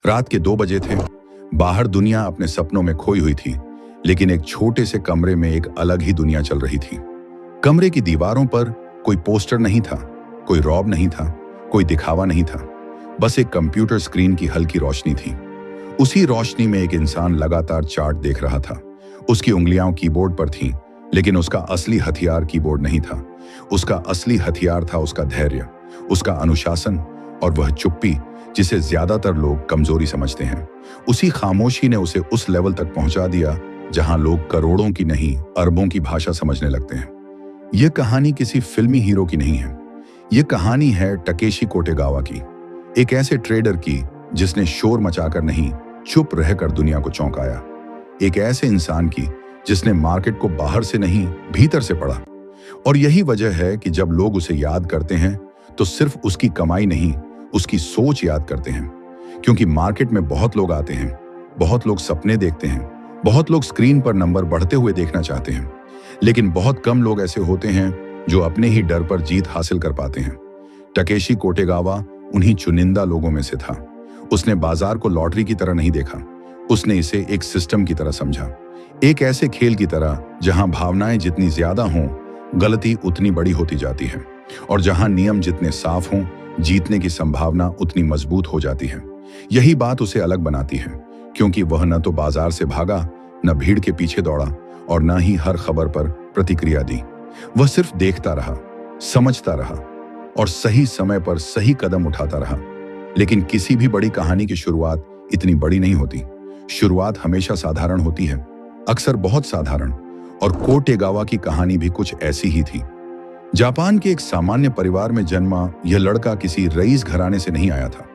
रात के 2 बजे थे। बाहर दुनिया अपने सपनों में खोई हुई थी, लेकिन एक छोटे से कमरे में एक अलग ही दुनिया चल रही थी। कमरे की दीवारों पर कोई पोस्टर नहीं था, कोई रौब नहीं था, कोई दिखावा नहीं था। बस एक कंप्यूटर स्क्रीन की हल्की रोशनी थी। उसी रोशनी में एक इंसान लगातार चार्ट देख रहा था। उसकी उंगलियां कीबोर्ड पर थीं, लेकिन उसका असली हथियार कीबोर्ड नहीं था। उसका असली हथियार था उसका धैर्य, उसका अनुशासन और वह चुप्पी जिसे ज्यादातर लोग कमजोरी समझते हैं। उसी खामोशी ने उसे उस लेवल तक पहुंचा दिया जहां लोग करोड़ों की नहीं, अरबों की भाषा समझने लगते हैं। यह कहानी किसी फिल्मी हीरो की नहीं है। यह कहानी है टकेशी कोटेगावा की, एक ऐसे ट्रेडर की जिसने शोर मचाकर नहीं, चुप रहकर दुनिया को चौंकाया। एक ऐसे इंसान की जिसने मार्केट को बाहर से नहीं, भीतर से पढ़ा। और यही वजह है कि जब लोग उसे याद करते हैं तो सिर्फ उसकी कमाई नहीं, उसकी सोच याद करते हैं। क्योंकि मार्केट में बहुत लोग आते हैं, बहुत लोग सपने देखते हैं, बहुत लोग स्क्रीन पर नंबर बढ़ते हुए देखना चाहते हैं, लेकिन बहुत कम लोग ऐसे होते हैं जो अपने ही डर पर जीत हासिल कर पाते हैं। टकेशी कोटेगावा उन्हीं चुनिंदा लोगों में से था। उसने बाजार को लॉटरी की तरह नहीं देखा, उसने इसे एक सिस्टम की तरह समझा। एक ऐसे खेल की तरह जहां भावनाएं जितनी ज्यादा हों, गलती उतनी बड़ी होती जाती है, और जहां नियम जितने साफ हों, जीतने की संभावना उतनी मजबूत हो जाती है। यही बात उसे अलग बनाती है, क्योंकि वह न तो बाजार से भागा, न भीड़ के पीछे दौड़ा, और न ही हर खबर पर प्रतिक्रिया दी। वह सिर्फ देखता रहा, समझता रहा और सही समय पर सही कदम उठाता रहा। लेकिन किसी भी बड़ी कहानी की शुरुआत इतनी बड़ी नहीं होती। शुरुआत हमेशा साधारण होती है, अक्सर बहुत साधारण। और कोटेगावा की कहानी भी कुछ ऐसी ही थी। जापान के एक सामान्य परिवार में जन्मा यह लड़का किसी रईस घराने से नहीं आया था।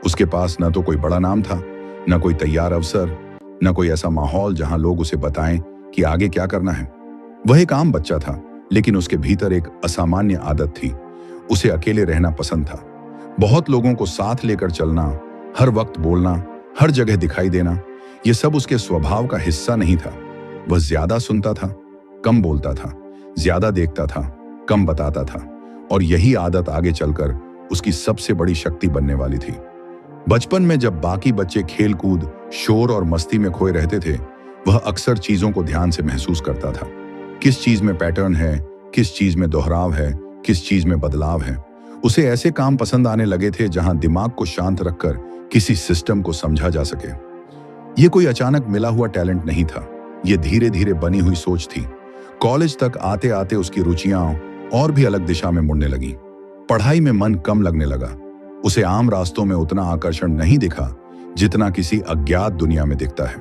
उसके पास न तो कोई बड़ा नाम था, न कोई तैयार अवसर, न कोई ऐसा माहौल जहां लोग उसे बताएं कि आगे क्या करना है। वह एक आम बच्चा था, लेकिन उसके भीतर एक असामान्य आदत थी। उसे अकेले रहना पसंद था। बहुत लोगों को साथ लेकर चलना, हर वक्त बोलना, हर जगह दिखाई देना, यह सब उसके स्वभाव का हिस्सा नहीं था। वह ज्यादा सुनता था, कम बोलता था, ज्यादा देखता था, कम बताता था, और यही आदत आगे चलकर उसकी सबसे बड़ी शक्ति बनने वाली थी। बचपन में जब बाकी बच्चे खेल कूद, शोर और मस्ती में खोए रहते थे, वह अक्सर चीजों को ध्यान से महसूस करता था। किस चीज में पैटर्न है, किस चीज में दोहराव है, किस चीज में बदलाव है। उसे ऐसे काम पसंद आने लगे थे जहां दिमाग को शांत रखकर किसी सिस्टम को समझा जा सके। यह कोई अचानक मिला हुआ टैलेंट नहीं था, यह धीरे धीरे बनी हुई सोच थी। कॉलेज तक आते आते उसकी रुचियां और भी अलग दिशा में मुड़ने लगी। पढ़ाई में मन कम लगने लगा। उसे आम रास्तों में उतना आकर्षण नहीं दिखा जितना किसी अज्ञात दुनिया में दिखता है।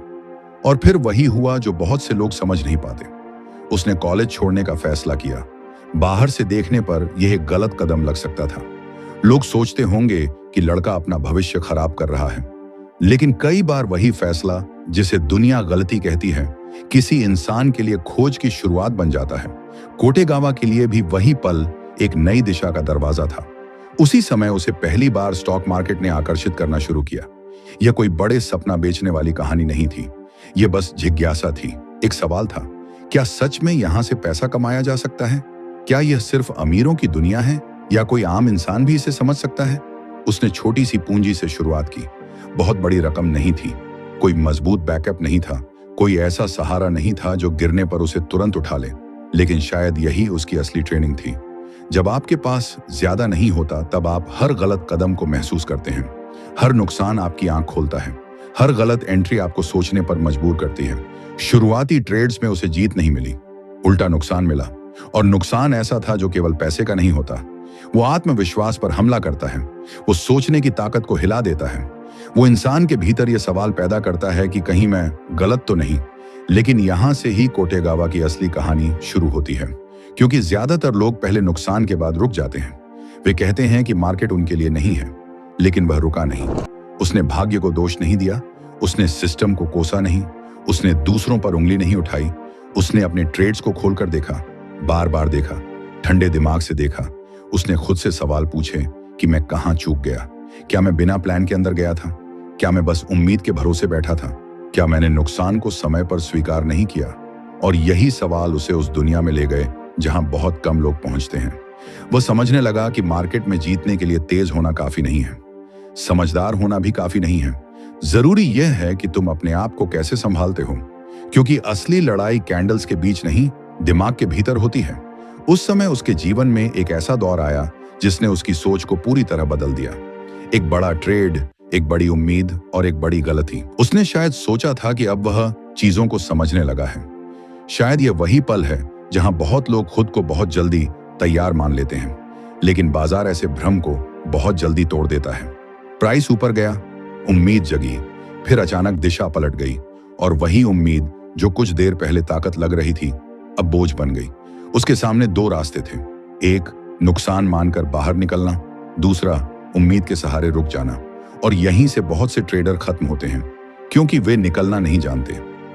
और फिर वही हुआ जो बहुत से लोग समझ नहीं पाते। उसने कॉलेज छोड़ने का फैसला किया। बाहर से देखने पर यह एक गलत कदम लग सकता था। लोग सोचते होंगे कि लड़का अपना भविष्य खराब कर रहा है, लेकिन कई बार वही फैसला, जिसे दुनिया गलती कहती है, किसी इंसान के लिए खोज की शुरुआत बन जाता है। कोटेगावा के लिए भी वही पल एक नई दिशा का दरवाजा था। उसी समय उसे पहली बार स्टॉक मार्केट ने आकर्षित करना शुरू किया। यह कोई बड़े सपना बेचने वाली कहानी नहीं थी, यह बस जिज्ञासा थी। एक सवाल था, क्या सच में यहां से पैसा कमाया जा सकता है? क्या यह सिर्फ अमीरों की दुनिया है, या कोई आम इंसान भी इसे समझ सकता है? उसने छोटी सी पूंजी से शुरुआत की। बहुत बड़ी रकम नहीं थी, कोई मजबूत बैकअप नहीं था, कोई ऐसा सहारा नहीं था जो गिरने पर उसे तुरंत उठा ले। लेकिन शायद यही उसकी असली ट्रेनिंग थी। जब आपके पास ज्यादा नहीं होता, तब आप हर गलत कदम को महसूस करते हैं। हर नुकसान आपकी आंख खोलता है, हर गलत एंट्री आपको सोचने पर मजबूर करती है। शुरुआती ट्रेड्स में उसे जीत नहीं मिली, उल्टा नुकसान मिला। और नुकसान ऐसा था जो केवल पैसे का नहीं होता। वो आत्मविश्वास पर हमला करता है, वो सोचने की ताकत को हिला देता है। वो इंसान के भीतर यह सवाल पैदा करता है कि कहीं मैं गलत तो नहीं। लेकिन यहां से ही कोटेगावा की असली कहानी शुरू होती है, क्योंकि ज्यादातर लोग पहले नुकसान के बाद रुक जाते हैं। वे कहते हैं कि मार्केट उनके लिए नहीं है, लेकिन वह रुका नहीं। उसने भाग्य को दोष नहीं दिया, उसने सिस्टम को कोसा नहीं, उसने दूसरों पर उंगली नहीं उठाई। उसने अपने ट्रेड्स को खोलकर देखा, बार बार देखा, ठंडे दिमाग से देखा। उसने खुद से सवाल पूछे कि मैं कहां चूक गया? क्या मैं बिना प्लान के अंदर गया था? क्या मैं बस उम्मीद के भरोसे बैठा था? क्या मैंने नुकसान को समय पर स्वीकार नहीं किया? और यही सवाल उसे उस दुनिया में ले गए जहां बहुत कम लोग पहुंचते हैं। वह समझने लगा कि मार्केट में जीतने के लिए तेज होना काफी नहीं है, समझदार होना भी काफी नहीं है। जरूरी यह है कि तुम अपने आप को कैसे संभालते हो, क्योंकि असली लड़ाई कैंडल्स के बीच नहीं, दिमाग के भीतर होती है। उस समय उसके जीवन में एक ऐसा दौर आया जिसने उसकी सोच को पूरी तरह बदल दिया। एक बड़ा ट्रेड, एक बड़ी उम्मीद और एक बड़ी गलती। उसने शायद सोचा था कि अब वह चीजों को समझने लगा है। शायद यह वही पल है जहां बहुत लोग खुद को बहुत जल्दी तैयार मान लेते हैं, लेकिन बाजार ऐसे भ्रम को बहुत जल्दी तोड़ देता है। प्राइस ऊपर गया, उम्मीद जगी, फिर अचानक दिशा पलट गई और वही उम्मीद जो कुछ देर पहले ताकत लग रही थी अब बोझ बन गई। उसके सामने दो रास्ते थे, एक नुकसान मानकर बाहर निकलना, दूसरा उम्मीद के सहारे रुक जाना। और यहीं से बहुत से ट्रेडर खत्म होते हैं, क्योंकि वे निकलना नहीं जानते।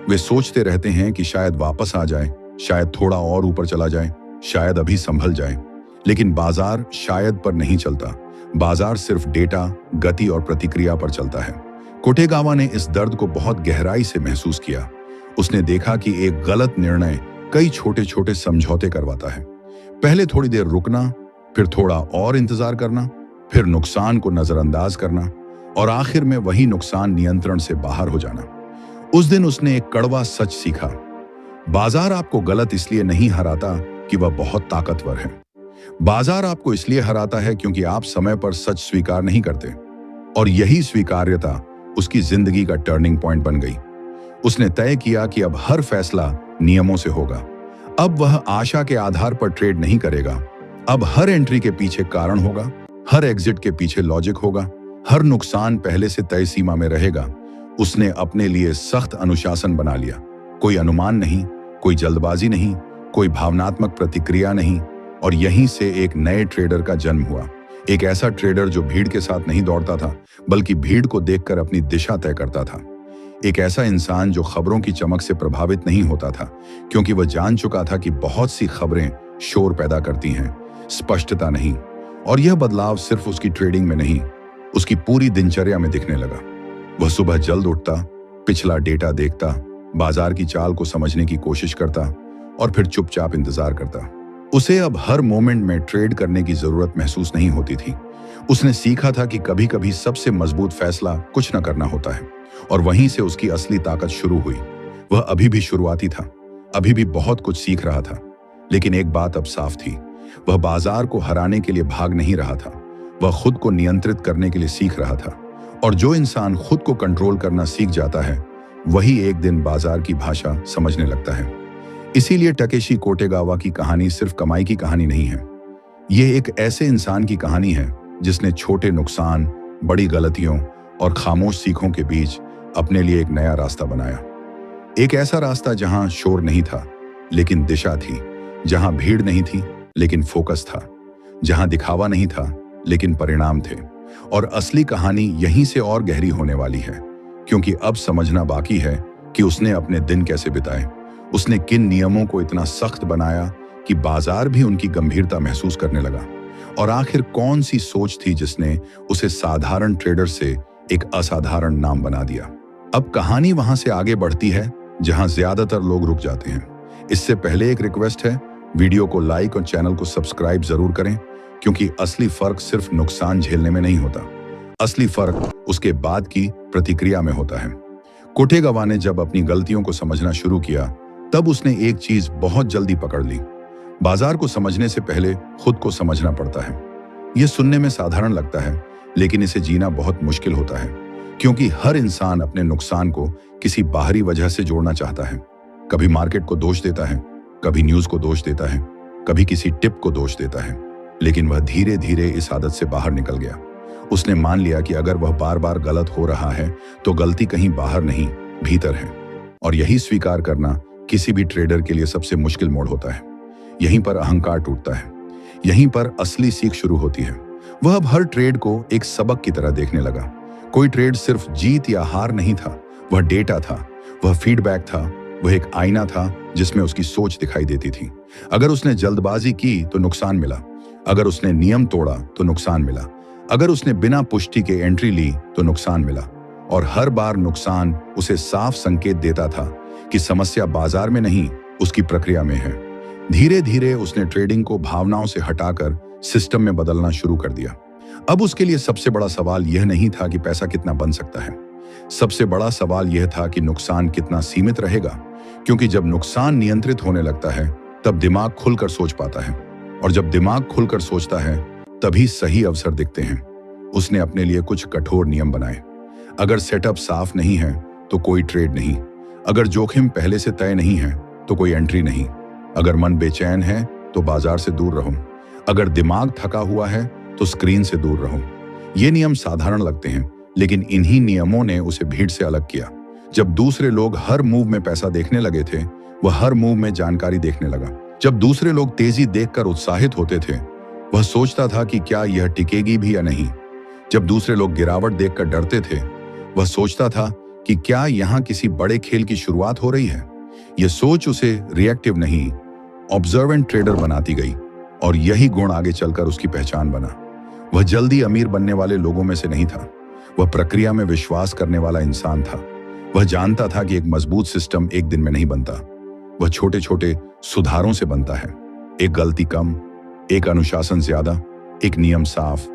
वे सोचते रहते हैं कि शायद वापस आ जाए, शायद थोड़ा और ऊपर चला जाए, शायद अभी संभल जाए। लेकिन बाजार शायद पर नहीं चलता, बाजार सिर्फ डेटा, गति और प्रतिक्रिया पर चलता है। कोटेगावा ने इस दर्द को बहुत गहराई से महसूस किया। उसने देखा कि एक गलत निर्णय कई छोटे छोटे समझौते करवाता है। पहले थोड़ी देर रुकना, फिर थोड़ा और इंतजार करना, फिर नुकसान को नजरअंदाज करना और आखिर में वही नुकसान नियंत्रण से बाहर हो जाना। उस दिन उसने एक कड़वा सच सीखा, बाजार आपको गलत इसलिए नहीं हराता कि वह बहुत ताकतवर है। बाजार आपको इसलिए हराता है क्योंकि आप समय पर सच स्वीकार नहीं करते। और यही स्वीकार्यता उसकी जिंदगी का टर्निंग पॉइंट बन गई। उसने तय किया कि अब हर फैसला नियमों से होगा। अब वह आशा के आधार पर ट्रेड नहीं करेगा। अब हर एंट्री के पीछे कारण होगा, हर एग्जिट के पीछे लॉजिक होगा, हर नुकसान पहले से तय सीमा में रहेगा। उसने अपने लिए सख्त अनुशासन बना लिया। कोई अनुमान नहीं, कोई जल्दबाजी नहीं, कोई भावनात्मक प्रतिक्रिया नहीं। और यहीं से एक नए ट्रेडर का जन्म हुआ। एक ऐसा ट्रेडर जो भीड़ के साथ नहीं दौड़ता था, बल्कि भीड़ को देखकर अपनी दिशा तय करता था। एक ऐसा इंसान जो खबरों की चमक से प्रभावित नहीं होता था, क्योंकि वह जान चुका था कि बहुत सी खबरें शोर पैदा करती हैं, स्पष्टता नहीं। और यह बदलाव सिर्फ उसकी ट्रेडिंग में नहीं, उसकी पूरी दिनचर्या में दिखने लगा। वह सुबह जल्द उठता, पिछला डेटा देखता, बाजार की चाल को समझने की कोशिश करता और फिर चुपचाप इंतजार करता। उसे अब हर मोमेंट में ट्रेड करने की जरूरत महसूस नहीं होती थी। उसने सीखा था कि कभी कभी सबसे मजबूत फैसला कुछ न करना होता है। और वहीं से उसकी असली ताकत शुरू हुई। वह अभी भी शुरुआती था, अभी भी बहुत कुछ सीख रहा था, लेकिन एक बात अब साफ थी, वह बाजार को हराने के लिए भाग नहीं रहा था, वह खुद को नियंत्रित करने के लिए सीख रहा था। और जो इंसान खुद को कंट्रोल करना सीख जाता है, वही एक दिन बाजार की भाषा समझने लगता है। इसीलिए टकेशी कोटेगावा की कहानी सिर्फ कमाई की कहानी नहीं है। यह एक ऐसे इंसान की कहानी है जिसने छोटे नुकसान, बड़ी गलतियों और खामोश सीखों के बीच अपने लिए एक नया रास्ता बनाया। एक ऐसा रास्ता जहां शोर नहीं था लेकिन दिशा थी, जहां भीड़ नहीं थी लेकिन फोकस था, जहां दिखावा नहीं था लेकिन परिणाम थे। और असली कहानी यहीं से और गहरी होने वाली है, क्योंकि अब समझना बाकी है कि उसने अपने दिन कैसे बिताए, उसने किन नियमों को इतना सख्त बनाया कि बाजार भी उनकी गंभीरता महसूस करने लगा, और आखिर कौन सी सोच थी जिसने उसे साधारण ट्रेडर से एक असाधारण नाम बना दिया। अब कहानी वहां से आगे बढ़ती है जहां ज्यादातर लोग रुक जाते हैं। इससे पहले एक रिक्वेस्ट है, वीडियो को लाइक और चैनल को सब्सक्राइब जरूर करें, क्योंकि असली फर्क सिर्फ नुकसान झेलने में नहीं होता, असली फर्क उसके बाद की प्रतिक्रिया में होता है। कोटेगावा ने जब अपनी गलतियों को समझना शुरू किया, तब उसने एक चीज बहुत जल्दी पकड़ ली, बाजार को समझने से पहले खुद को समझना पड़ता है। यह सुनने में साधारण लगता है, लेकिन इसे जीना बहुत मुश्किल होता है, क्योंकि हर इंसान अपने नुकसान को किसी बाहरी वजह से जोड़ना चाहता है। कभी मार्केट को दोष देता है, कभी न्यूज को दोष देता है, कभी किसी टिप को दोष देता है। लेकिन वह धीरे धीरे इस आदत से बाहर निकल गया। उसने मान लिया कि अगर वह बार बार गलत हो रहा है तो गलती कहीं बाहर नहीं, भीतर है। और यही स्वीकार करना किसी भी ट्रेडर के लिए सबसे मुश्किल मोड़ होता है। यहीं पर अहंकार टूटता है, यहीं पर असली सीख शुरू होती है। वह अब हर ट्रेड को एक सबक की तरह देखने लगा। कोई ट्रेड सिर्फ जीत या हार नहीं था, वह डेटा था, वह फीडबैक था, वह एक आईना था जिसमें उसकी सोच दिखाई देती थी। अगर उसने जल्दबाजी की तो नुकसान मिला, अगर उसने नियम तोड़ा तो नुकसान मिला, अगर उसने बिना पुष्टि के एंट्री ली तो नुकसान मिला। और हर बार नुकसान उसे साफ संकेत देता था कि समस्या बाजार में नहीं, उसकी प्रक्रिया में है। धीरे धीरे उसने ट्रेडिंग को भावनाओं से हटाकर सिस्टम में बदलना शुरू कर दिया। अब उसके लिए सबसे बड़ा सवाल यह नहीं था कि पैसा कितना बन सकता है, सबसे बड़ा सवाल यह था कि नुकसान कितना सीमित रहेगा, क्योंकि जब नुकसान नियंत्रित होने लगता है तब दिमाग खुलकर सोच पाता है, और जब दिमाग खुलकर सोचता है तभी सही अवसर दिखते हैं। उसने अपने लिए कुछ कठोर नियम बनाए। अगर सेटअप साफ नहीं है तो कोई ट्रेड नहीं, अगर जोखिम पहले से तय नहीं है तो कोई एंट्री नहीं, अगर मन बेचैन है तो बाजार से दूर रहो, अगर दिमाग थका हुआ है तो स्क्रीन से दूर रहो। ये नियम साधारण लगते हैं, लेकिन इन्हीं नियमों ने उसे भीड़ से अलग किया। जब दूसरे लोग हर मूव में पैसा देखने लगे थे, वह हर मूव में जानकारी देखने लगा। जब दूसरे लोग तेजी देखकर उत्साहित होते थे, वह सोचता था कि क्या यह टिकेगी भी या नहीं। जब दूसरे लोग गिरावट देखकर डरते थे, वह सोचता था कि क्या यहाँ किसी बड़े खेल की शुरुआत हो रही है। यह सोच उसे रिएक्टिव नहीं, ऑब्जर्वेंट ट्रेडर बनाती गई, और यही गुण आगे चलकर उसकी पहचान बना। वह जल्दी अमीर बनने वाले लोगों में से नहीं था, वह प्रक्रिया में विश्वास करने वाला इंसान था। वह जानता था कि एक मजबूत सिस्टम एक दिन में नहीं बनता, वह छोटे छोटे सुधारों से बनता है। एक गलती कम, एक अनुशासन ज्यादा, एक नियम साफ,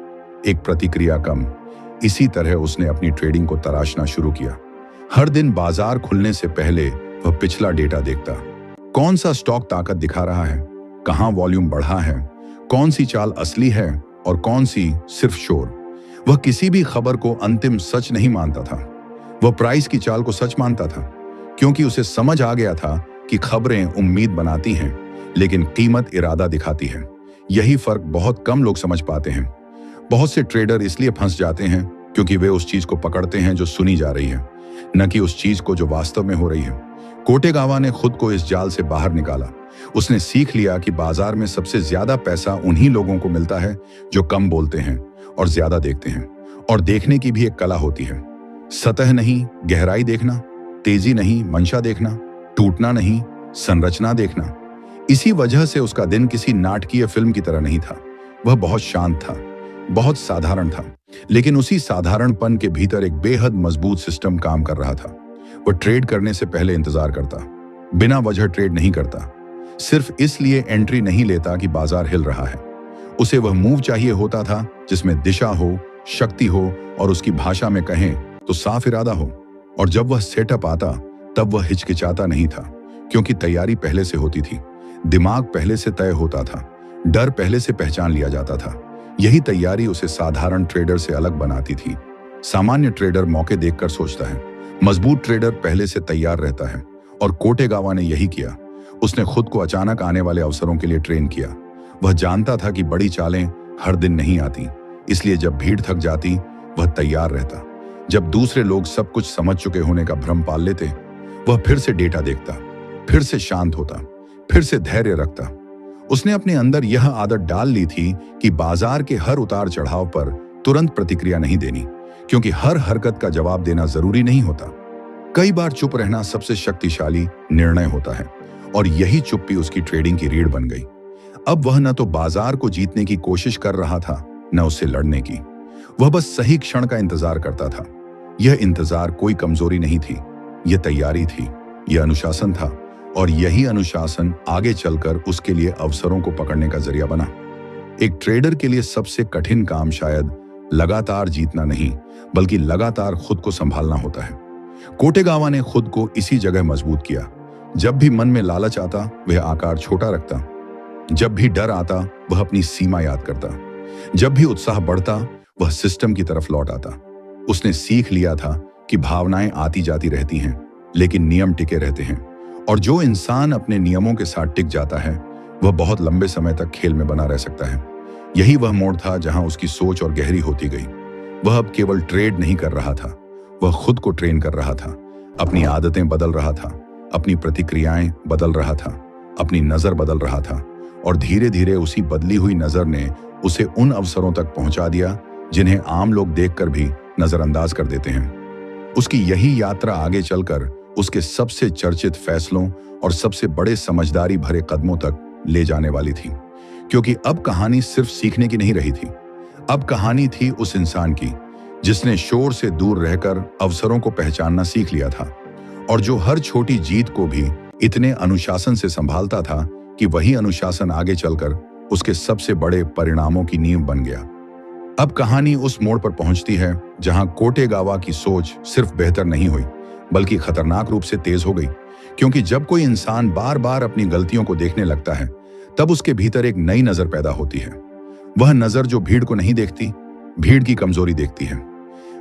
एक प्रतिक्रिया कम। इसी तरह उसने अपनी ट्रेडिंग को तराशना शुरू किया। हर दिन बाजार खुलने से पहले वह पिछला डेटा देखता। कौन सा स्टॉक ताकत दिखा रहा है, कहां वॉल्यूम बढ़ा है, कौन सी चाल असली है और कौन सी सिर्फ शोर। वह किसी भी खबर को अंतिम सच नहीं मानता था, वह प्राइस की चाल को सच मानता था, क्योंकि उसे समझ आ गया था कि खबरें उम्मीद बनाती हैं लेकिन कीमत इरादा दिखाती है। यही फर्क बहुत कम लोग समझ पाते हैं। बहुत से ट्रेडर इसलिए फंस जाते हैं क्योंकि वे उस चीज को पकड़ते हैं जो सुनी जा रही है, न कि उस चीज को जो वास्तव में हो रही है। कोटेगावा ने खुद को इस जाल से बाहर निकाला। उसने सीख लिया कि बाजार में सबसे ज्यादा पैसा उन्हीं लोगों को मिलता है जो कम बोलते हैं और ज्यादा देखते हैं। और देखने की भी एक कला होती है, सतह नहीं गहराई देखना, तेजी नहीं मंशा देखना, टूटना नहीं संरचना देखना। इसी वजह से उसका दिन किसी नाटकीय फिल्म की तरह नहीं था। वह बहुत शांत था, बहुत साधारण था, लेकिन उसी साधारणपन के भीतर एक बेहद मजबूत सिस्टम काम कर रहा था। वह ट्रेड करने से पहले इंतजार करता, बिना वजह ट्रेड नहीं करता, सिर्फ इसलिए एंट्री नहीं लेता कि बाजार हिल रहा है। उसे वह मूव चाहिए होता था जिसमें दिशा हो, शक्ति हो, और उसकी भाषा में कहें तो साफ इरादा हो। और जब वह सेटअप आता तब वह हिचकिचाता नहीं था, क्योंकि तैयारी पहले से होती थी, दिमाग पहले से तय होता था, डर पहले से पहचान लिया जाता था। यही तैयारी उसे साधारण ट्रेडर से अलग बनाती थी। सामान्य ट्रेडर मौके देखकर सोचता है, मजबूत ट्रेडर पहले से तैयार रहता है, और कोटेगावा ने यही किया। उसने खुद को अचानक आने वाले अवसरों के लिए ट्रेन किया। वह जानता था कि बड़ी चालें हर दिन नहीं आती, इसलिए जब भीड़ थक जाती वह तैयार रहता। जब दूसरे लोग सब कुछ समझ चुके होने का भ्रम पाल लेते, वह फिर से डेटा देखता, फिर से शांत होता, फिर से धैर्य रखता। उसने अपने अंदर यह आदत डाल ली थी कि बाजार के हर उतार चढ़ाव पर तुरंत प्रतिक्रिया नहीं देनी, क्योंकि हर हरकत का जवाब देना जरूरी नहीं होता। कई बार चुप रहना सबसे शक्तिशाली निर्णय होता है, और यही चुप्पी उसकी ट्रेडिंग की रीढ़ बन गई। अब वह न तो बाजार को जीतने की कोशिश कर रहा था, न उससे लड़ने की। वह बस सही क्षण का इंतजार करता था। यह इंतजार कोई कमजोरी नहीं थी, यह तैयारी थी, यह अनुशासन था, और यही अनुशासन आगे चलकर उसके लिए अवसरों को पकड़ने का जरिया बना। एक ट्रेडर के लिए सबसे कठिन काम शायद लगातार जीतना नहीं, बल्कि लगातार खुद को संभालना होता है। कोटेगावा ने खुद को इसी जगह मजबूत किया। जब भी मन में लालच आता वह आकार छोटा रखता, जब भी डर आता वह अपनी सीमा याद करता, जब भी उत्साह बढ़ता वह सिस्टम की तरफ लौट आता। उसने सीख लिया था कि भावनाएं आती जाती रहती हैं, लेकिन नियम टिके रहते हैं, और जो इंसान अपने नियमों के साथ टिक जाता है वह बहुत लंबे समय तक खेल में बना रह सकता है। यही वह मोड़ था जहां उसकी सोच और गहरी होती गई। वह अब केवल ट्रेड नहीं कर रहा था, वह खुद को ट्रेन कर रहा था, अपनी आदतें बदल रहा था, अपनी प्रतिक्रियाएं बदल रहा था, अपनी नजर बदल रहा था, और धीरे धीरे उसी बदली हुई नजर ने उसे उन अवसरों तक पहुंचा दिया जिन्हें आम लोग देखकर भी नजरअंदाज कर देते हैं। उसकी यही यात्रा आगे चलकर उसके सबसे चर्चित फैसलों और सबसे बड़े समझदारी भरे कदमों तक ले जाने वाली थी, क्योंकि अब कहानी सिर्फ सीखने की नहीं रही थी। अब कहानी थी उस इंसान की जिसने शोर से दूर रहकर अवसरों को पहचानना सीख लिया था, और जो हर छोटी जीत को भी इतने अनुशासन से संभालता था कि वही अनुशासन आगे चलकर उसके सबसे बड़े परिणामों की नींव बन गया। अब कहानी उस मोड़ पर पहुंचती है जहां कोटेगावा की सोच सिर्फ बेहतर नहीं हुई बल्कि खतरनाक रूप से तेज हो गई, क्योंकि जब कोई इंसान बार बार अपनी गलतियों को देखने लगता है तब उसके भीतर एक नई नजर पैदा होती है। वह नजर जो भीड़ को नहीं देखती, भीड़ की कमजोरी देखती है।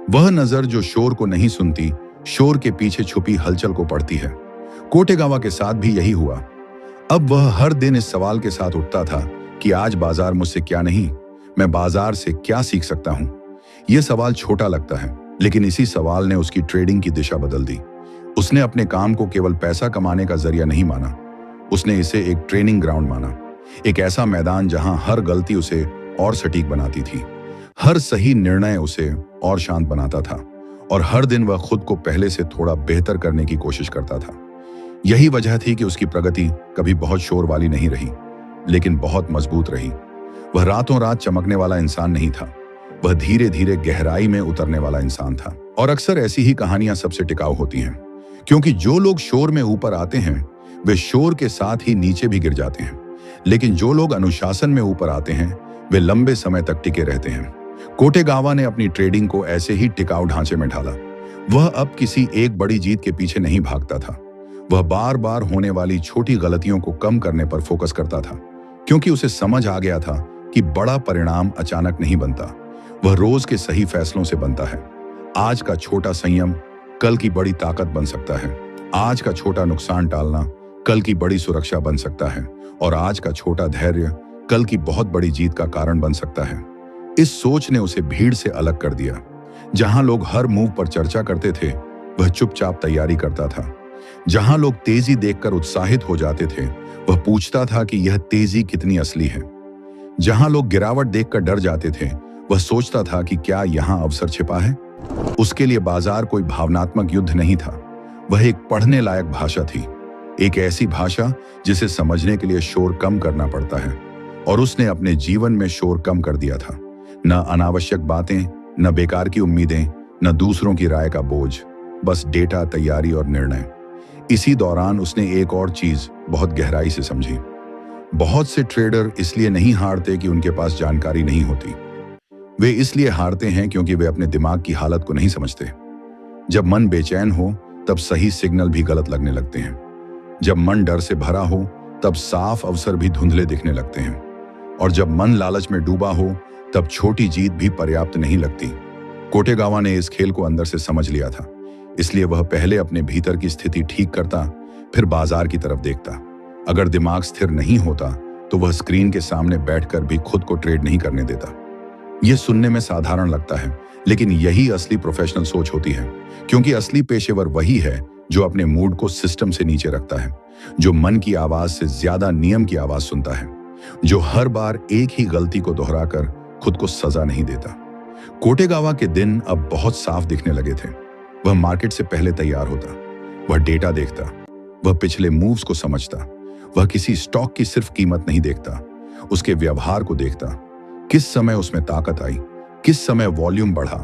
वह नजर जो शोर को नहीं सुनती, शोर के पीछे छुपी हलचल को पढ़ती है। कोटेगावा के साथ भी यही हुआ। अब वह हर दिन इस सवाल के साथ उठता था कि आज बाजार मुझसे क्या नहीं, मैं बाजार से क्या सीख सकता हूं। यह सवाल छोटा लगता है, लेकिन इसी सवाल ने उसकी ट्रेडिंग की दिशा बदल दी। उसने अपने काम को केवल पैसा कमाने का जरिया नहीं माना, उसने इसे एक ट्रेनिंग ग्राउंड माना, एक ऐसा मैदान जहां हर गलती उसे और सटीक बनाती थी, हर सही निर्णय उसे और शांत बनाता था, और हर दिन वह खुद को पहले से थोड़ा बेहतर करने की कोशिश करता था। यही वजह थी कि उसकी प्रगति कभी बहुत शोर वाली नहीं रही, लेकिन बहुत मजबूत रही। वह रातों रात चमकने वाला इंसान नहीं था, वह धीरे धीरे गहराई में उतरने वाला इंसान था। और अक्सर ऐसी ही कहानियां सबसे टिकाऊ होती हैं, क्योंकि जो लोग शोर में ऊपर आते हैं वे शोर के साथ ही नीचे भी गिर जाते हैं, लेकिन जो लोग अनुशासन में ऊपर आते हैं वे लंबे समय तक टिके रहते हैं। कोटेगावा ने अपनी ट्रेडिंग को ऐसे ही टिकाऊ ढांचे में ढाला। वह अब किसी एक बड़ी जीत के पीछे नहीं भागता था, वह बार बार होने वाली छोटी गलतियों को कम करने पर फोकस करता था, क्योंकि उसे समझ आ गया था कि बड़ा परिणाम अचानक नहीं बनता, वह रोज के सही फैसलों से बनता है। आज का छोटा संयम कल की बड़ी ताकत बन सकता है, आज का छोटा नुकसान टालना कल की बड़ी सुरक्षा बन सकता है, और आज का छोटा धैर्य कल की बहुत बड़ी जीत का कारण बन सकता है। इस सोच ने उसे भीड़ से अलग कर दिया। जहां लोग हर मूव पर चर्चा करते थे वह चुपचाप तैयारी करता था। जहां लोग तेजी देखकर उत्साहित हो जाते थे वह पूछता था कि यह तेजी कितनी असली है। जहां लोग गिरावट देखकर डर जाते थे वह सोचता था कि क्या यहां अवसर छिपा है। उसके लिए बाजार कोई भावनात्मक युद्ध नहीं था, वह एक पढ़ने लायक भाषा थी, एक ऐसी भाषा जिसे समझने के लिए शोर कम करना पड़ता है। और उसने अपने जीवन में शोर कम कर दिया था। न अनावश्यक बातें, न बेकार की उम्मीदें, न दूसरों की राय का बोझ, बस डेटा, तैयारी और निर्णय। इसी दौरान उसने एक और चीज बहुत गहराई से समझी। बहुत से ट्रेडर इसलिए नहीं हारते कि उनके पास जानकारी नहीं होती, वे इसलिए हारते हैं क्योंकि वे अपने दिमाग की हालत को नहीं समझते। जब मन बेचैन हो तब सही सिग्नल भी गलत लगने लगते हैं। जब मन डर से भरा हो तब साफ अवसर भी धुंधले दिखने लगते हैं, और जब मन लालच में डूबा हो तब छोटी जीत भी पर्याप्त नहीं लगती। कोटेगावा ने इस खेल को अंदर से समझ लिया था, इसलिए वह पहले अपने भीतर की स्थिति ठीक करता, फिर बाजार की तरफ देखता। अगर दिमाग स्थिर नहीं होता तो वह स्क्रीन के सामने बैठकर भी खुद को ट्रेड नहीं करने देता। यह सुनने में साधारण लगता है, लेकिन यही असली प्रोफेशनल सोच होती है, क्योंकि असली पेशेवर वही है जो अपने मूड को सिस्टम से नीचे रखता है, जो मन की आवाज से ज्यादा नियम की आवाज सुनता है, जो हर बार एक ही गलती को दोहराकर खुद को सजा नहीं देता। कोटेगावा के दिन अब बहुत साफ दिखने लगे थे। वह मार्केट से पहले तैयार होता, वह डेटा देखता, वह पिछले मूव्स को समझता, वह किसी स्टॉक की सिर्फ कीमत नहीं देखता, उसके व्यवहार को देखता। किस समय उसमें ताकत आई, किस समय वॉल्यूम बढ़ा,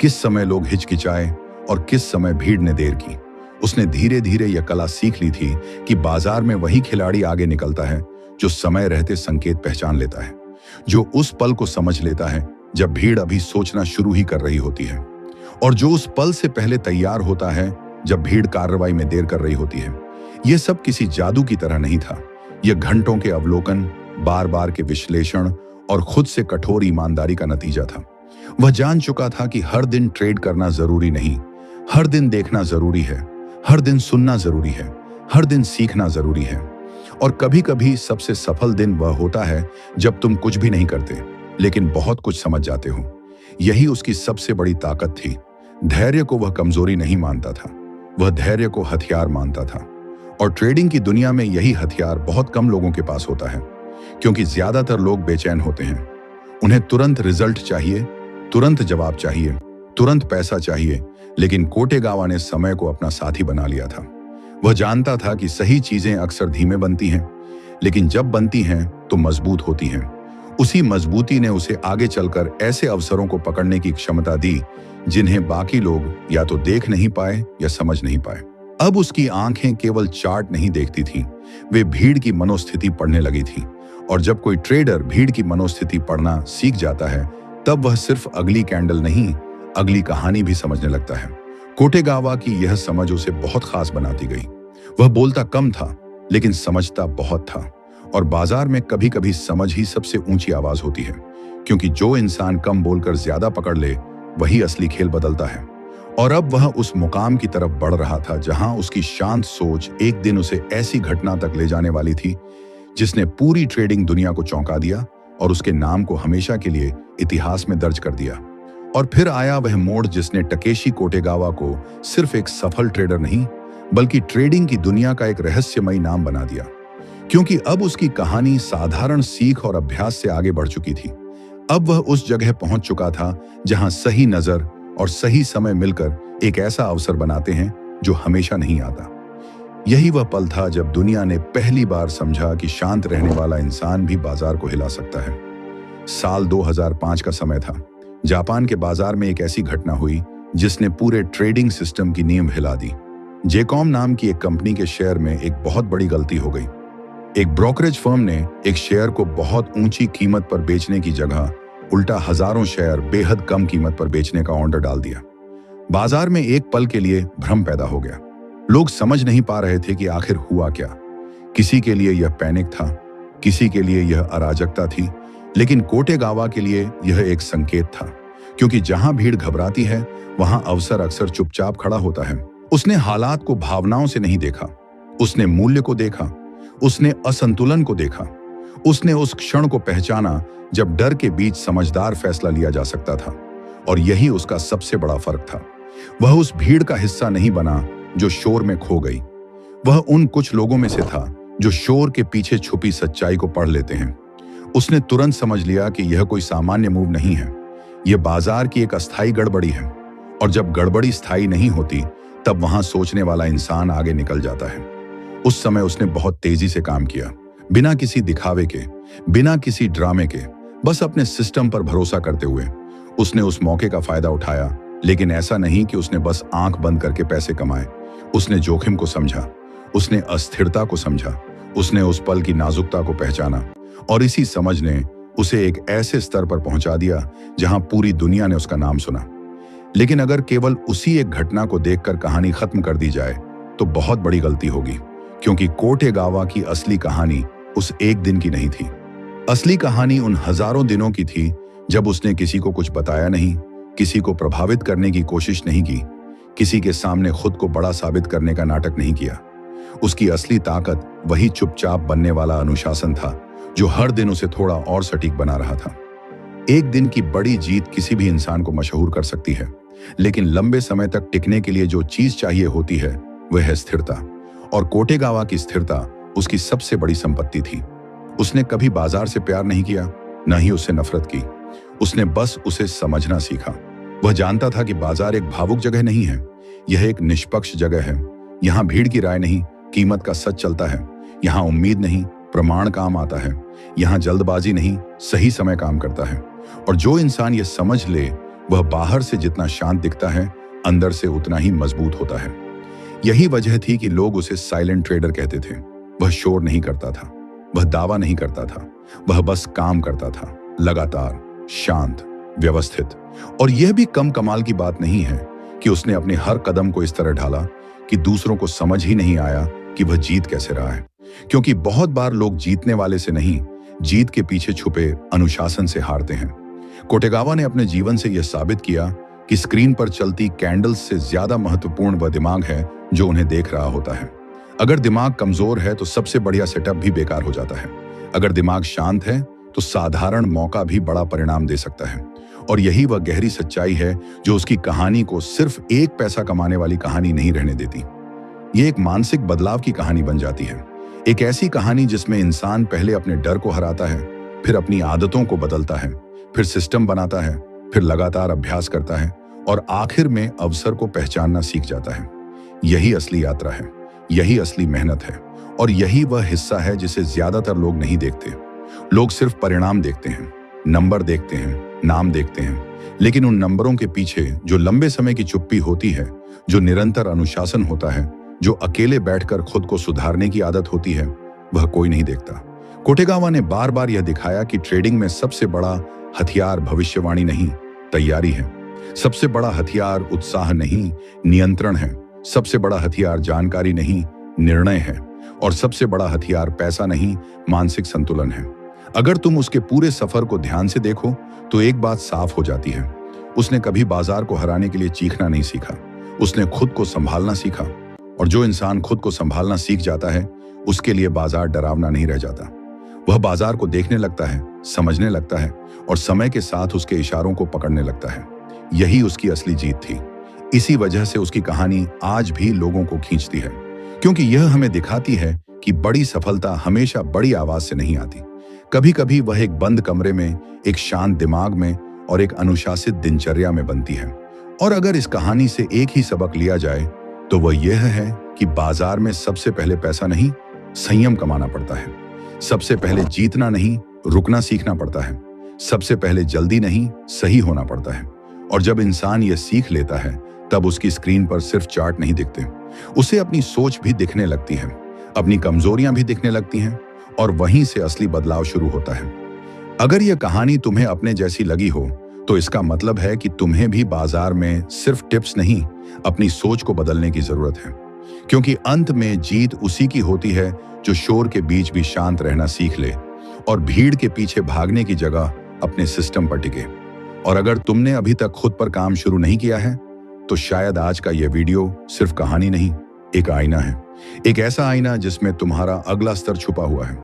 किस समय लोग हिचकिचाए और किस समय भीड़ ने देर की। उसने धीरे धीरे यह कला सीख ली थी कि बाजार में वही खिलाड़ी आगे निकलता है जो समय रहते संकेत पहचान लेता है, जो उस पल को समझ लेता है जब भीड़ अभी सोचना शुरू ही कर रही होती है, और जो उस पल से पहले तैयार होता है जब भीड़ कार्रवाई में देर कर रही होती है। यह सब किसी जादू की तरह नहीं था, यह घंटों के अवलोकन, बार बार के विश्लेषण और खुद से कठोर ईमानदारी का नतीजा था। वह जान चुका था कि हर दिन ट्रेड करना जरूरी नहीं, हर दिन देखना जरूरी है, हर दिन सुनना जरूरी है, हर दिन सीखना जरूरी है। और कभी कभी सबसे सफल दिन वह होता है जब तुम कुछ भी नहीं करते लेकिन बहुत कुछ समझ जाते हो। यही उसकी सबसे बड़ी ताकत थी। धैर्य को वह कमजोरी नहीं मानता था, वह धैर्य को हथियार मानता था। और ट्रेडिंग की दुनिया में यही हथियार बहुत कम लोगों के पास होता है, क्योंकि ज्यादातर लोग बेचैन होते हैं। उन्हें तुरंत रिजल्ट चाहिए, तुरंत जवाब चाहिए, तुरंत पैसा चाहिए। लेकिन कोटेगावा ने समय को अपना साथी बना लिया था। वह जानता था कि सही चीजें अक्सर धीमे बनती हैं, लेकिन जब बनती हैं तो मजबूत होती हैं। उसी मजबूती ने उसे आगे चलकर ऐसे अवसरों को पकड़ने की क्षमता दी जिन्हें बाकी लोग या तो देख नहीं पाए या समझ नहीं पाए। अब उसकी आंखें केवल चार्ट नहीं देखती थीं, वे भीड़ की मनोस्थिति पढ़ने लगी थीं। और जब कोई ट्रेडर भीड़ की मनोस्थिति पढ़ना सीख जाता है तब वह सिर्फ अगली कैंडल नहीं, अगली कहानी भी समझने लगता है। कोटेगावा की यह समझ उसे बहुत खास बनाती गई। वह बोलता कम था, लेकिन समझता बहुत था। और बाजार में कभी कभी समझ ही सबसे ऊंची आवाज होती है, क्योंकि जो इंसान कम बोलकर ज्यादा पकड़ ले, वही असली खेल बदलता है। और अब वह उस मुकाम की तरफ बढ़ रहा था जहां उसकी शांत सोच एक दिन उसे ऐसी घटना तक ले जाने वाली थी जिसने पूरी ट्रेडिंग दुनिया को चौंका दिया और उसके नाम को हमेशा के लिए इतिहास में दर्ज कर दिया। और फिर आया वह मोड़ जिसने टकेशी कोटेगावा को सिर्फ एक सफल ट्रेडर नहीं, बल्कि ट्रेडिंग की दुनिया का एक रहस्यमयी नाम बना दिया। क्योंकि अब उसकी कहानी साधारण सीख और अभ्यास से आगे बढ़ चुकी थी। अब वह उस जगह पहुंच चुका था जहां सही नजर और सही समय मिलकर एक ऐसा अवसर बनाते हैं जो हमेशा नहीं आता। यही वह पल था जब दुनिया ने पहली बार समझा कि शांत रहने वाला इंसान भी बाजार को हिला सकता है। साल 2005 का समय था। जापान के बाजार में एक ऐसी घटना हुई जिसने पूरे ट्रेडिंग सिस्टम की नींव हिला दी। जेकॉम नाम की एक कंपनी के शेयर में एक बहुत बड़ी गलती हो गई। एक ब्रोकरेज फर्म ने एक शेयर को बहुत ऊंची कीमत पर बेचने की जगह उल्टा हजारों शेयर बेहद कम कीमत पर बेचने का ऑर्डर डाल दिया। बाजार में एक पल के लिए भ्रम पैदा हो गया। लोग समझ नहीं पा रहे थे कि आखिर हुआ क्या। किसी के लिए यह पैनिक था, किसी के लिए यह अराजकता थी, लेकिन कोटेगावा के लिए यह एक संकेत था। क्योंकि जहां भीड़ घबराती है, वहां अवसर अक्सर चुपचाप खड़ा होता है। उसने हालात को भावनाओं से नहीं देखा, उसने मूल्य को देखा, उसने असंतुलन को देखा, उसने उस क्षण को पहचाना जब डर के बीच समझदार फैसला लिया जा सकता था। और यही उसका सबसे बड़ा फर्क था। वह उस भीड़ का हिस्सा नहीं बना जो शोर में खो गई। वह उन कुछ लोगों में से था जो शोर के पीछे छुपी सच्चाई को पढ़ लेते हैं। उसने तुरंत समझ लिया कि यह कोई सामान्य मूव नहीं है, यह बाजार की एक अस्थायी गड़बड़ी है। और जब गड़बड़ी स्थायी नहीं होती, तब वहां सोचने वाला इंसान आगे निकल जाता है। उस समय उसने बहुत तेजी से काम किया, बिना किसी दिखावे के, बिना किसी ड्रामे के, बस अपने सिस्टम पर भरोसा करते हुए। उसने उस मौके का फायदा उठाया, लेकिन ऐसा नहीं कि उसने बस आंख बंद करके पैसे कमाए। उसने जोखिम को समझा, उसने अस्थिरता को समझा, उसने उस पल की नाजुकता को पहचाना। और इसी समझ ने उसे एक ऐसे स्तर पर पहुंचा दिया जहां पूरी दुनिया ने उसका नाम सुना। लेकिन अगर केवल उसी एक घटना को देखकर कहानी खत्म कर दी जाए तो बहुत बड़ी गलती होगी। क्योंकि कोटेगावा की असली कहानी उस एक दिन की नहीं थी। असली कहानी उन हजारों दिनों की थी जब उसने किसी को कुछ बताया नहीं, किसी को प्रभावित करने की कोशिश नहीं की, किसी के सामने खुद को बड़ा साबित करने का नाटक नहीं किया। उसकी असली ताकत वही चुपचाप बनने वाला अनुशासन था जो हर दिन उसे थोड़ा और सटीक बना रहा था। एक दिन की बड़ी जीत किसी भी इंसान को मशहूर कर सकती है, लेकिन लंबे समय तक टिकने के लिए जो चीज चाहिए होती है वह है स्थिरता। और कोटेगावा की स्थिरता उसकी सबसे बड़ी संपत्ति थी। उसने कभी बाजार से प्यार नहीं किया, न ही उससे नफरत की। उसने बस उसे समझना सीखा। वह जानता था कि बाजार एक भावुक जगह नहीं है, यह एक निष्पक्ष जगह है। यहाँ भीड़ की राय नहीं, कीमत का सच चलता है। यहाँ उम्मीद नहीं, प्रमाण काम आता है। यहाँ जल्दबाजी नहीं, सही समय काम करता है। और जो इंसान ये समझ ले, वह बाहर से जितना शांत दिखता है, अंदर से उतना ही मजबूत होता है। यही वजह थी कि लोग उसे साइलेंट ट्रेडर कहते थे। वह शोर नहीं करता था, वह दावा नहीं करता था, वह बस काम करता था, लगातार, शांत, व्यवस्थित। और यह भी कम कमाल की बात नहीं है कि उसने अपने हर कदम को इस तरह ढाला कि दूसरों को समझ ही नहीं आया कि वह जीत कैसे रहा है। क्योंकि बहुत बार लोग जीतने वाले से नहीं, जीत के पीछे छुपे अनुशासन से हारते हैं। कोटेगावा ने अपने जीवन से यह साबित किया कि स्क्रीन पर चलती कैंडल्स से ज्यादा महत्वपूर्ण वह दिमाग है जो उन्हें देख रहा होता है। अगर दिमाग कमजोर है तो सबसे बढ़िया सेटअप भी बेकार हो जाता है। अगर दिमाग शांत है तो साधारण मौका भी बड़ा परिणाम दे सकता है। और यही वह गहरी सच्चाई है जो उसकी कहानी को सिर्फ एक पैसा कमाने वाली कहानी नहीं रहने देती। ये एक मानसिक बदलाव की कहानी बन जाती है। एक ऐसी कहानी जिसमें इंसान पहले अपने डर को हराता है, फिर अपनी आदतों को बदलता है, फिर सिस्टम बनाता है, फिर लगातार अभ्यास करता है और आखिर में अवसर को पहचानना सीख जाता है। यही असली यात्रा है, यही असली मेहनत है। और यही वह हिस्सा है जिसे ज्यादातर लोग नहीं देखते। लोग सिर्फ परिणाम देखते हैं, नंबर देखते हैं, नाम देखते हैं, लेकिन उन नंबरों के पीछे जो लंबे समय की चुप्पी होती है, जो निरंतर अनुशासन होता है, जो अकेले बैठकर खुद को सुधारने की आदत होती है, वह कोई नहीं देखता। कोटेगावा ने बार बार यह दिखाया कि ट्रेडिंग में सबसे बड़ा हथियार भविष्यवाणी नहीं, तैयारी है। सबसे बड़ा हथियार उत्साह नहीं, नियंत्रण है। सबसे बड़ा हथियार जानकारी नहीं, निर्णय है। और सबसे बड़ा हथियार पैसा नहीं, मानसिक संतुलन है। अगर तुम उसके पूरे सफर को ध्यान से देखो तो एक बात साफ हो जाती है। उसने कभी बाजार को हराने के लिए चीखना नहीं सीखा, उसने खुद को संभालना सीखा। और जो इंसान खुद को संभालना सीख जाता है, उसके लिए बाजार डरावना नहीं रह जाता। वह बाजार को देखने लगता है, समझने लगता है और समय के साथ उसके इशारों को पकड़ने लगता है। यही उसकी असली जीत थी। इसी वजह से उसकी कहानी आज भी लोगों को खींचती है, क्योंकि यह हमें दिखाती है कि बड़ी सफलता हमेशा बड़ी आवाज से नहीं आती। कभी कभी वह एक बंद कमरे में, एक शांत दिमाग में और एक अनुशासित दिनचर्या में बनती है। और अगर इस कहानी से एक ही सबक लिया जाए तो वह यह है कि बाजार में सबसे पहले पैसा नहीं, संयम कमाना पड़ता है। सबसे पहले जीतना नहीं, रुकना सीखना पड़ता है। सबसे पहले जल्दी नहीं, सही होना पड़ता है। और जब इंसान यह सीख लेता है, तब उसकी स्क्रीन पर सिर्फ चार्ट नहीं दिखते, उसे अपनी सोच भी दिखने लगती है, अपनी कमजोरियां भी दिखने लगती हैं और वहीं से असली बदलाव शुरू होता है। अगर यह कहानी तुम्हें अपने जैसी लगी हो तो इसका मतलब है कि तुम्हें भी बाजार में सिर्फ टिप्स नहीं, अपनी सोच को बदलने की जरूरत है। क्योंकि अंत में जीत उसी की होती है जो शोर के बीच भी शांत रहना सीख ले और भीड़ के पीछे भागने की जगह अपने सिस्टम पर टिके। और अगर तुमने अभी तक खुद पर काम शुरू नहीं किया है तो शायद आज का यह वीडियो सिर्फ कहानी नहीं, एक आईना है। एक ऐसा आईना जिसमें तुम्हारा अगला स्तर छुपा हुआ है।